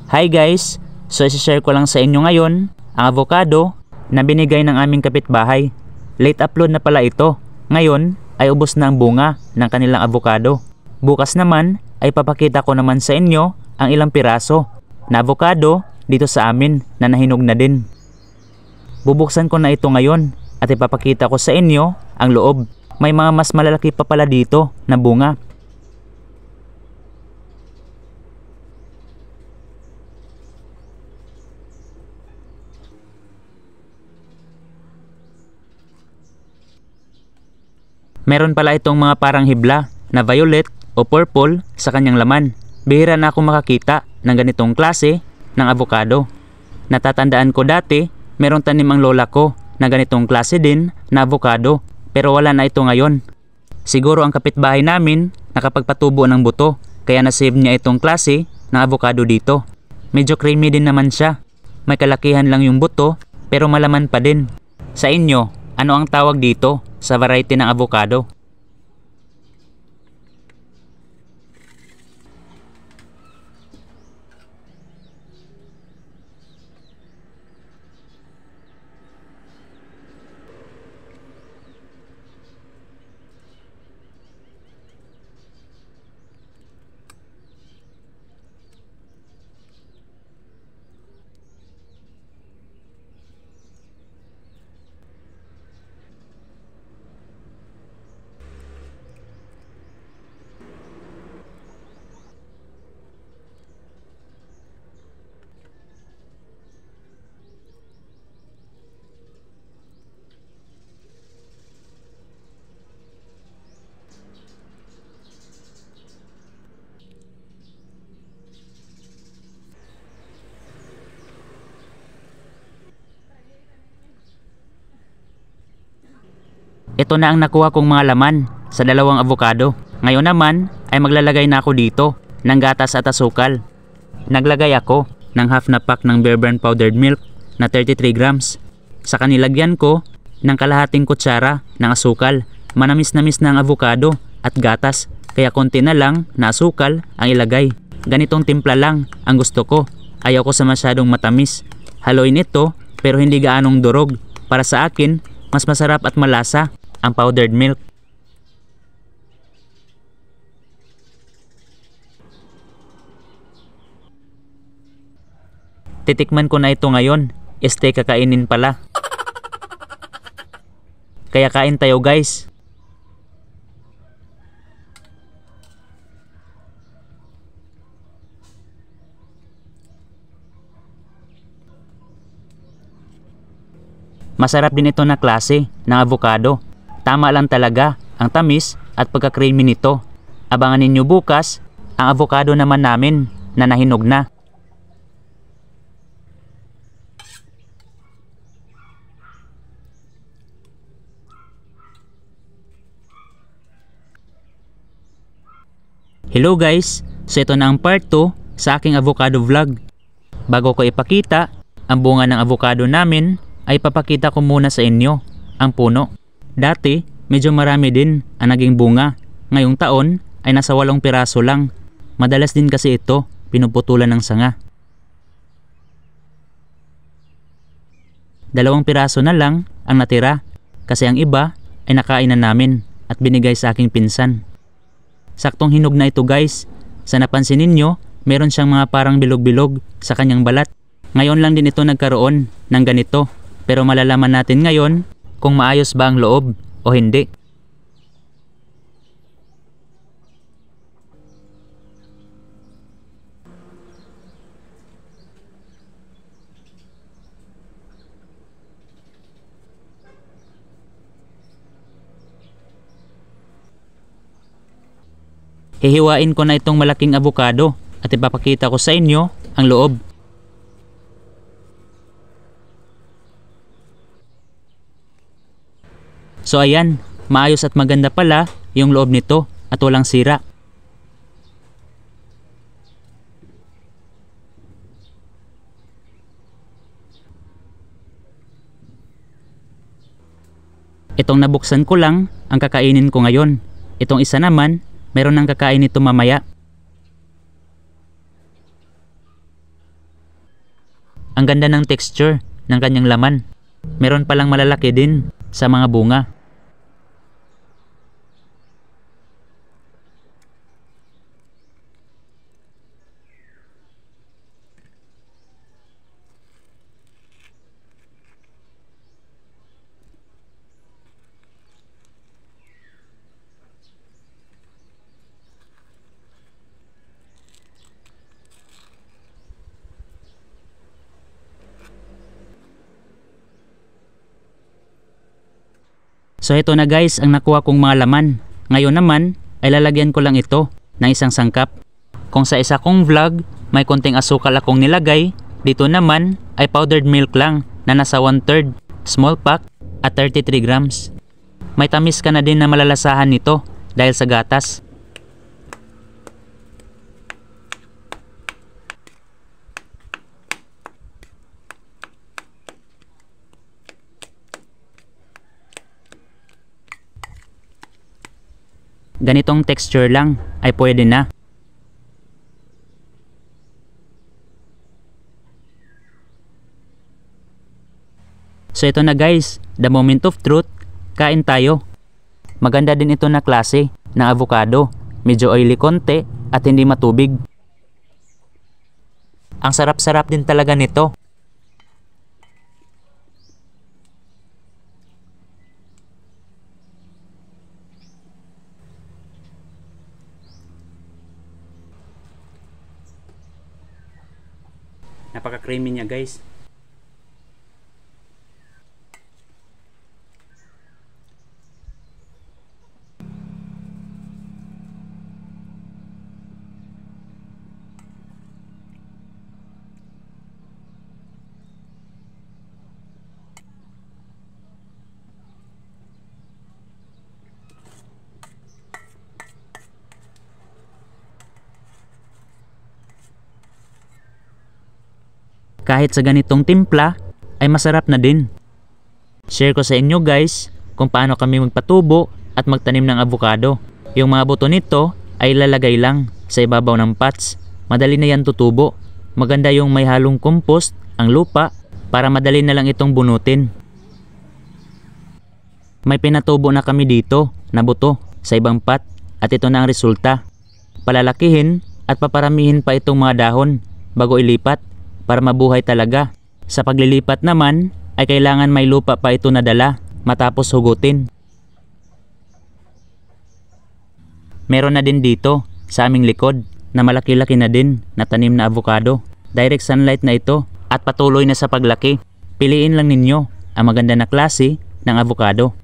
Hi guys! So isi-share ko lang sa inyo ngayon ang avocado na binigay ng aming kapitbahay. Late upload na pala ito. Ngayon ay ubos na ang bunga ng kanilang avocado. Bukas naman ay papakita ko naman sa inyo ang ilang piraso na avocado dito sa amin na nahinog na din. Bubuksan ko na ito ngayon at ipapakita ko sa inyo ang loob. May mga mas malalaki pa pala dito na bunga. Meron pala itong mga parang hibla na violet o purple sa kanyang laman. Bihira na ako makakita ng ganitong klase ng avocado. Natatandaan ko dati, merong tanim ang lola ko na ganitong klase din na avocado, pero wala na ito ngayon. Siguro ang kapitbahay namin nakapagpatubo ng buto, kaya nasave niya itong klase ng avocado dito. Medyo creamy din naman siya. May kalakihan lang yung buto, pero malaman pa din. Sa inyo, ano ang tawag dito sa variety ng avocado? Ito na ang nakuha kong mga laman sa dalawang avocado. Ngayon naman ay maglalagay na ako dito ng gatas at asukal. Naglagay ako ng half na pack ng Bear Brand powdered milk na 33 grams. Saka nilagyan ko ng kalahating kutsara ng asukal. Manamis-namis na ang avocado at gatas, kaya konti na lang na asukal ang ilagay. Ganitong timpla lang ang gusto ko. Ayaw ko sa masyadong matamis. Haluin ito pero hindi gaanong durog. Para sa akin, mas masarap at malasa ang powdered milk. Titikman ko na ito ngayon. Kakainin pala. Kaya kain tayo guys. Masarap din ito na klase ng avocado. Tama lang talaga ang tamis at pagka-creamy nito. Abangan ninyo bukas ang avocado naman namin na nahinog na. Hello guys! So ito na ang part 2 sa aking avocado vlog. Bago ko ipakita ang bunga ng avocado namin, ay papakita ko muna sa inyo ang puno. Dati, medyo marami din ang naging bunga. Ngayong taon ay nasa 8 piraso lang. Madalas din kasi ito pinuputulan ng sanga. 2 piraso na lang ang natira kasi ang iba ay nakain na namin at binigay sa aking pinsan. Saktong hinog na ito guys. Sa napansin ninyo, meron siyang mga parang bilog-bilog sa kanyang balat. Ngayon lang din ito nagkaroon ng ganito, pero malalaman natin ngayon kung maayos ba ang loob o hindi. Hihiwain ko na itong malaking avocado at ipapakita ko sa inyo ang loob. So ayan, maayos at maganda pala yung loob nito at walang sira. Itong nabuksan ko lang ang kakainin ko ngayon. Itong isa naman, meron nang kakain ito mamaya. Ang ganda ng texture ng kanyang laman. Meron palang malalaki din sa mga bunga. So ito na guys ang nakuha kong mga laman. Ngayon naman ay lalagyan ko lang ito ng isang sangkap. Kung sa isa kong vlog may konting asukal akong nilagay, dito naman ay powdered milk lang na nasa 1/3 small pack at 33 grams. May tamis ka na din na malalasahan nito dahil sa gatas. Ganitong texture lang ay pwede na. So ito na guys, the moment of truth, kain tayo. Maganda din ito na klase ng avocado, medyo oily konti at hindi matubig. Ang sarap-sarap din talaga nito. Napaka-creamy niya guys. Kahit sa ganitong timpla ay masarap na din. Share ko sa inyo guys kung paano kami magpatubo at magtanim ng avocado. Yung mga buto nito ay ilalagay lang sa ibabaw ng pots. Madali na yan tutubo. Maganda yung may halong compost ang lupa para madali na lang itong bunutin. May pinatubo na kami dito na buto sa ibang pot at ito na ang resulta. Palalakihin at paparamihin pa itong mga dahon bago ilipat para mabuhay talaga. Sa paglilipat naman ay kailangan may lupa pa ito nadala matapos hugutin. Meron na din dito sa aming likod na malaki-laki na din na tanim na avocado. Direct sunlight na ito at patuloy na sa paglaki. Piliin lang ninyo ang maganda na klase ng avocado.